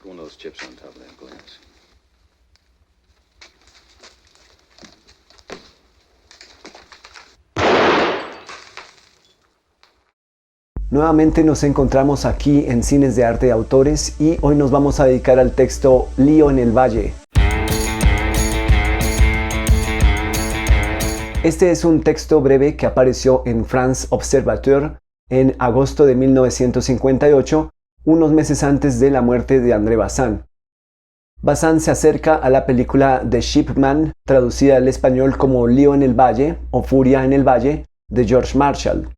Put one of those chips on top of that glass. Nuevamente nos encontramos aquí en Cines de Arte de Autores y hoy nos vamos a dedicar al texto Lío en el Valle. Este es un texto breve que apareció en France Observateur en agosto de 1958, unos meses antes de la muerte de André Bazin. Bazin se acerca a la película The Shipman, traducida al español como Lío en el Valle o Furia en el Valle, de George Marshall.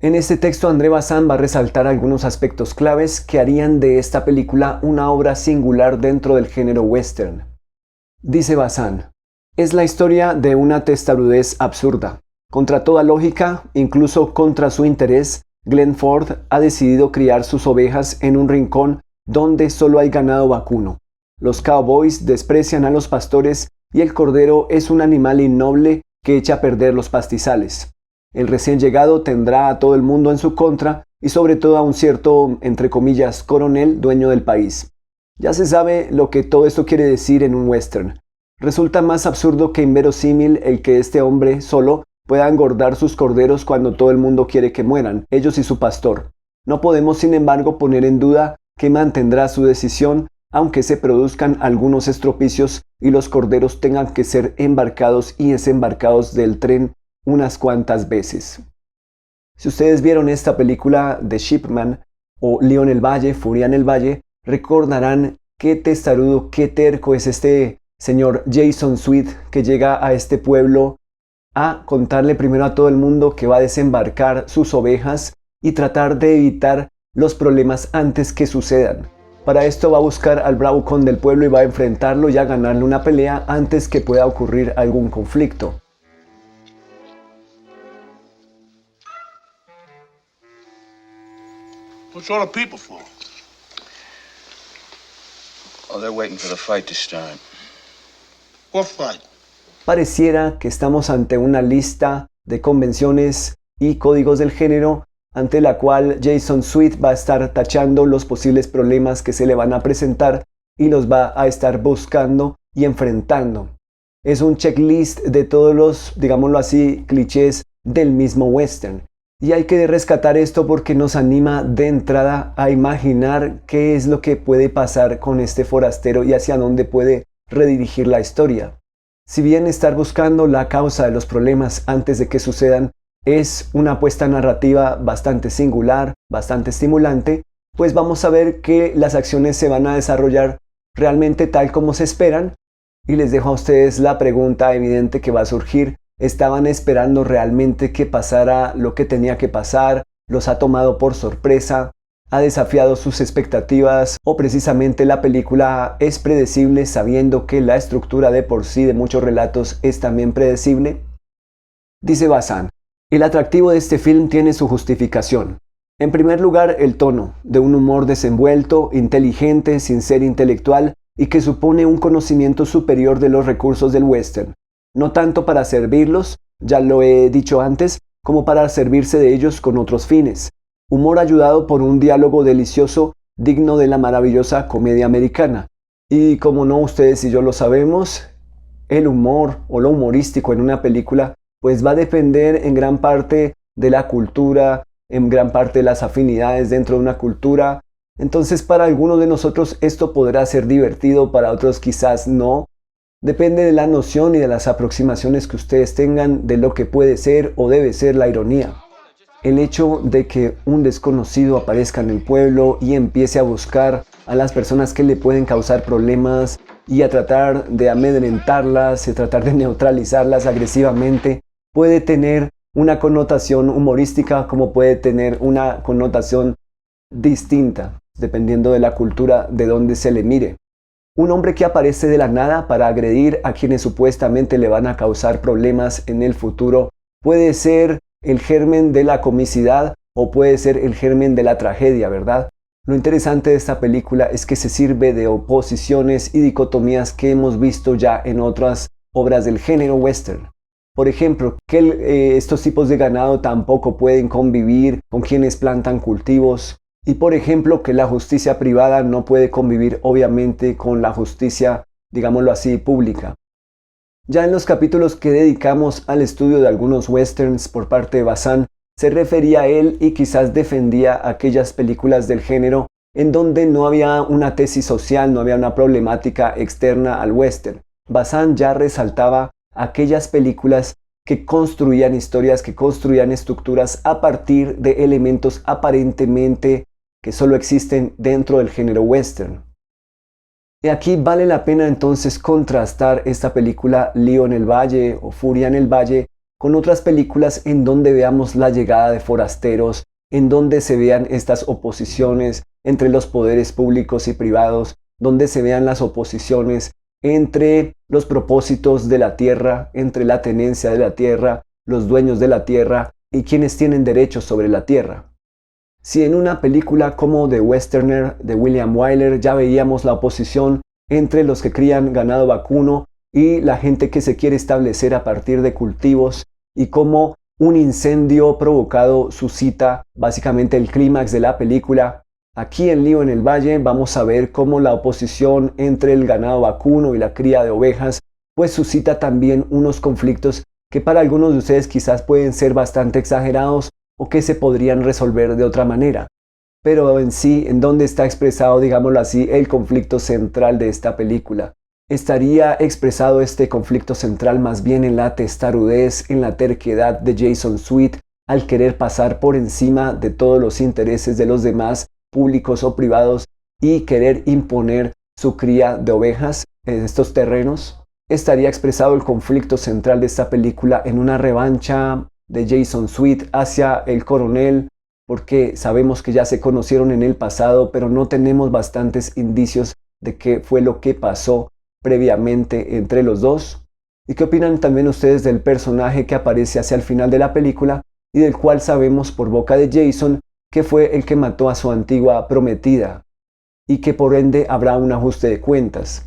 En este texto André Bazin va a resaltar algunos aspectos claves que harían de esta película una obra singular dentro del género western. Dice Bazin: es la historia de una testarudez absurda. Contra toda lógica, incluso contra su interés, Glenn Ford ha decidido criar sus ovejas en un rincón donde solo hay ganado vacuno. Los cowboys desprecian a los pastores y el cordero es un animal innoble que echa a perder los pastizales. El recién llegado tendrá a todo el mundo en su contra y sobre todo a un cierto, entre comillas, coronel dueño del país. Ya se sabe lo que todo esto quiere decir en un western. Resulta más absurdo que inverosímil el que este hombre solo pueda engordar sus corderos cuando todo el mundo quiere que mueran, ellos y su pastor. No podemos, sin embargo, poner en duda que mantendrá su decisión, aunque se produzcan algunos estropicios y los corderos tengan que ser embarcados y desembarcados del tren unas cuantas veces. Si ustedes vieron esta película The Shipman o Lío en el Valle, Furia en el Valle, recordarán qué testarudo, qué terco es este señor Jason Sweet que llega a este pueblo a contarle primero a todo el mundo que va a desembarcar sus ovejas y tratar de evitar los problemas antes que sucedan. Para esto va a buscar al bravucón del pueblo y va a enfrentarlo y a ganarle una pelea antes que pueda ocurrir algún conflicto. What's all the people for? Oh, they're waiting for the fight to start. What fight? Pareciera que estamos ante una lista de convenciones y códigos del género ante la cual Jason Sweet va a estar tachando los posibles problemas que se le van a presentar y los va a estar buscando y enfrentando. Es un checklist de todos los, digámoslo así, clichés del mismo western. Y hay que rescatar esto porque nos anima de entrada a imaginar qué es lo que puede pasar con este forastero y hacia dónde puede redirigir la historia. Si bien estar buscando la causa de los problemas antes de que sucedan es una apuesta narrativa bastante singular, bastante estimulante, pues vamos a ver que las acciones se van a desarrollar realmente tal como se esperan. Y les dejo a ustedes la pregunta evidente que va a surgir: ¿estaban esperando realmente que pasara lo que tenía que pasar? ¿Los ha tomado por sorpresa? ¿Ha desafiado sus expectativas? ¿O precisamente la película es predecible sabiendo que la estructura de por sí de muchos relatos es también predecible? Dice Bazin: el atractivo de este film tiene su justificación. En primer lugar, el tono, de un humor desenvuelto, inteligente, sin ser intelectual y que supone un conocimiento superior de los recursos del western. No tanto para servirlos, ya lo he dicho antes, como para servirse de ellos con otros fines. Humor ayudado por un diálogo delicioso digno de la maravillosa comedia americana. Y como no ustedes y yo lo sabemos, el humor o lo humorístico en una película pues va a depender en gran parte de la cultura, en gran parte de las afinidades dentro de una cultura. Entonces para algunos de nosotros esto podrá ser divertido, para otros quizás no. Depende de la noción y de las aproximaciones que ustedes tengan de lo que puede ser o debe ser la ironía. El hecho de que un desconocido aparezca en el pueblo y empiece a buscar a las personas que le pueden causar problemas y a tratar de amedrentarlas y tratar de neutralizarlas agresivamente puede tener una connotación humorística como puede tener una connotación distinta dependiendo de la cultura de donde se le mire. Un hombre que aparece de la nada para agredir a quienes supuestamente le van a causar problemas en el futuro puede ser el germen de la comicidad o puede ser el germen de la tragedia, ¿verdad? Lo interesante de esta película es que se sirve de oposiciones y dicotomías que hemos visto ya en otras obras del género western. Por ejemplo, que estos tipos de ganado tampoco pueden convivir con quienes plantan cultivos, Y por ejemplo, que la justicia privada no puede convivir obviamente con la justicia, digámoslo así, pública. Ya en los capítulos que dedicamos al estudio de algunos westerns por parte de Bazán, se refería a él y quizás defendía aquellas películas del género en donde no había una tesis social, no había una problemática externa al western. Bazán ya resaltaba aquellas películas que construían historias, que construían estructuras a partir de elementos aparentemente que solo existen dentro del género western. Y aquí vale la pena entonces contrastar esta película Lío en el Valle o Furia en el Valle con otras películas en donde veamos la llegada de forasteros, en donde se vean estas oposiciones entre los poderes públicos y privados, donde se vean las oposiciones entre los propósitos de la tierra, entre la tenencia de la tierra, los dueños de la tierra y quienes tienen derechos sobre la tierra. Si en una película como The Westerner de William Wyler ya veíamos la oposición entre los que crían ganado vacuno y la gente que se quiere establecer a partir de cultivos y cómo un incendio provocado suscita básicamente el clímax de la película, aquí en Lío en el Valle vamos a ver cómo la oposición entre el ganado vacuno y la cría de ovejas pues suscita también unos conflictos que para algunos de ustedes quizás pueden ser bastante exagerados o que se podrían resolver de otra manera. Pero en sí, ¿en dónde está expresado, digámoslo así, el conflicto central de esta película? Estaría expresado este conflicto central más bien en la testarudez, en la terquedad de Jason Sweet al querer pasar por encima de todos los intereses de los demás, públicos o privados, y querer imponer su cría de ovejas en estos terrenos. Estaría expresado el conflicto central de esta película en una revancha de Jason Sweet hacia el coronel, porque sabemos que ya se conocieron en el pasado, pero no tenemos bastantes indicios de qué fue lo que pasó previamente entre los dos. ¿Y qué opinan también ustedes del personaje que aparece hacia el final de la película y del cual sabemos por boca de Jason que fue el que mató a su antigua prometida y que por ende habrá un ajuste de cuentas?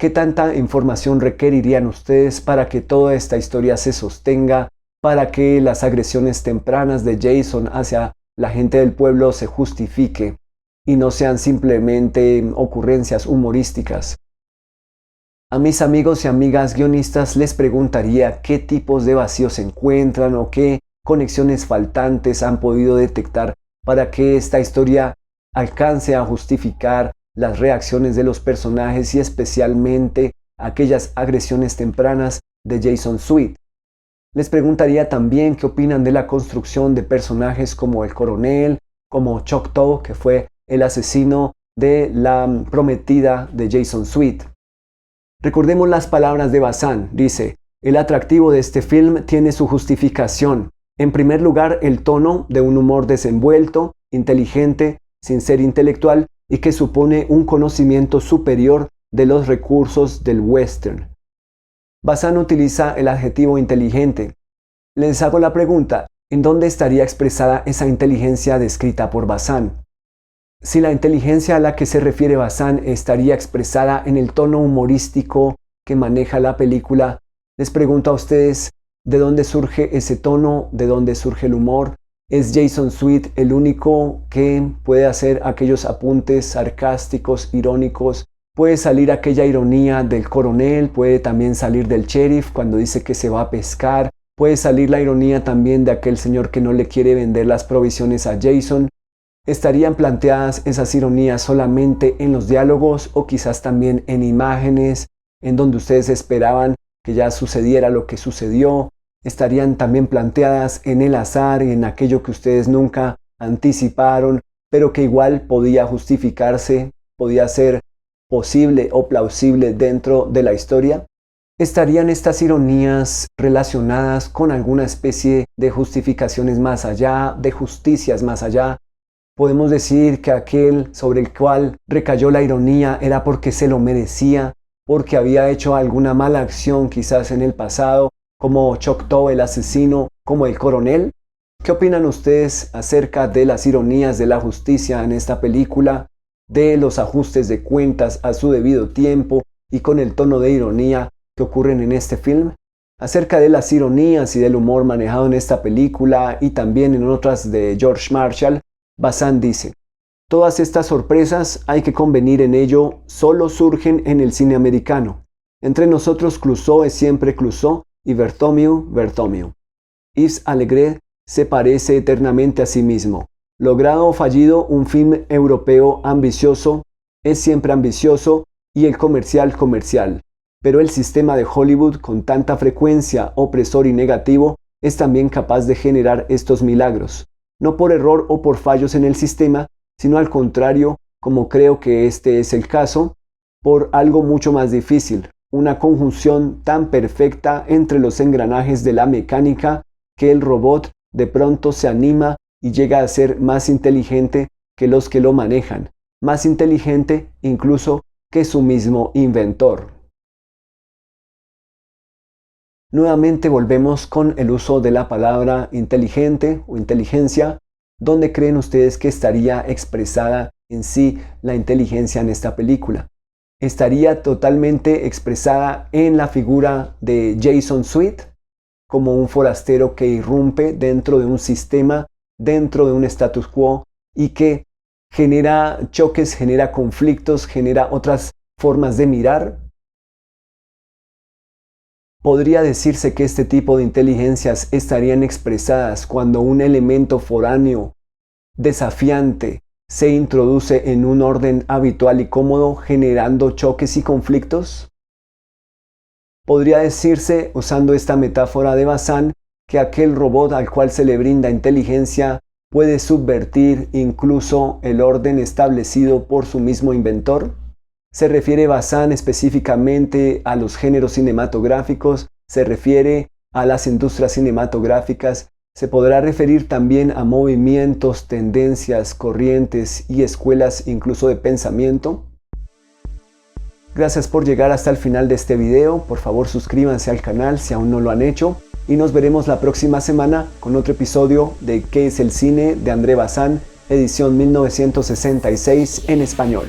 ¿Qué tanta información requerirían ustedes para que toda esta historia se sostenga, para que las agresiones tempranas de Jason hacia la gente del pueblo se justifique y no sean simplemente ocurrencias humorísticas? A mis amigos y amigas guionistas les preguntaría qué tipos de vacíos se encuentran o qué conexiones faltantes han podido detectar para que esta historia alcance a justificar las reacciones de los personajes y especialmente aquellas agresiones tempranas de Jason Sweet. Les preguntaría también qué opinan de la construcción de personajes como el coronel, como Choctaw, que fue el asesino de la prometida de Jason Sweet. Recordemos las palabras de Bazán. Dice: el atractivo de este film tiene su justificación. En primer lugar, el tono de un humor desenvuelto, inteligente, sin ser intelectual, y que supone un conocimiento superior de los recursos del western. Bazán utiliza el adjetivo inteligente. Les hago la pregunta, ¿en dónde estaría expresada esa inteligencia descrita por Bazán? Si la inteligencia a la que se refiere Bazán estaría expresada en el tono humorístico que maneja la película, les pregunto a ustedes, ¿de dónde surge ese tono? ¿De dónde surge el humor? ¿Es Jason Sweet el único que puede hacer aquellos apuntes sarcásticos, irónicos? Puede salir aquella ironía del coronel, puede también salir del sheriff cuando dice que se va a pescar, puede salir la ironía también de aquel señor que no le quiere vender las provisiones a Jason. ¿Estarían planteadas esas ironías solamente en los diálogos o quizás también en imágenes en donde ustedes esperaban que ya sucediera lo que sucedió? ¿Estarían también planteadas en el azar y en aquello que ustedes nunca anticiparon, pero que igual podía justificarse, podía ser posible o plausible dentro de la historia? ¿Estarían estas ironías relacionadas con alguna especie de justificaciones más allá, de justicias más allá? Podemos decir que aquel sobre el cual recayó la ironía era porque se lo merecía, porque había hecho alguna mala acción quizás en el pasado, como Choctaw el asesino, como el coronel. ¿Qué opinan ustedes acerca de las ironías de la justicia en esta película? de los ajustes de cuentas a su debido tiempo y con el tono de ironía que ocurren en este film? Acerca de las ironías y del humor manejado en esta película y también en otras de George Marshall, Bazán dice: todas estas sorpresas, hay que convenir en ello, solo surgen en el cine americano. Entre nosotros Clouseau es siempre Clouseau y Bartholomew, Bartholomew. Yves Allégret se parece eternamente a sí mismo. Logrado o fallido, un film europeo ambicioso es siempre ambicioso y el comercial comercial. Pero el sistema de Hollywood, con tanta frecuencia opresor y negativo, es también capaz de generar estos milagros. No por error o por fallos en el sistema, sino al contrario, como creo que este es el caso, por algo mucho más difícil, una conjunción tan perfecta entre los engranajes de la mecánica que el robot de pronto se anima y llega a ser más inteligente que los que lo manejan, más inteligente incluso que su mismo inventor. Nuevamente volvemos con el uso de la palabra inteligente o inteligencia. ¿Dónde creen ustedes que estaría expresada en sí la inteligencia en esta película? ¿Estaría totalmente expresada en la figura de Jason Sweet, como un forastero que irrumpe dentro de un sistema, dentro de un status quo y que genera choques, genera conflictos, genera otras formas de mirar? ¿Podría decirse que este tipo de inteligencias estarían expresadas cuando un elemento foráneo, desafiante, se introduce en un orden habitual y cómodo, generando choques y conflictos? Podría decirse, usando esta metáfora de Bazán, que aquel robot al cual se le brinda inteligencia puede subvertir incluso el orden establecido por su mismo inventor. ¿Se refiere Bazán específicamente a los géneros cinematográficos? ¿Se refiere a las industrias cinematográficas? ¿Se podrá referir también a movimientos, tendencias, corrientes y escuelas incluso de pensamiento? Gracias por llegar hasta el final de este video. Por favor, suscríbanse al canal si aún no lo han hecho y nos veremos la próxima semana con otro episodio de ¿Qué es el cine? De André Bazán, edición 1966 en español.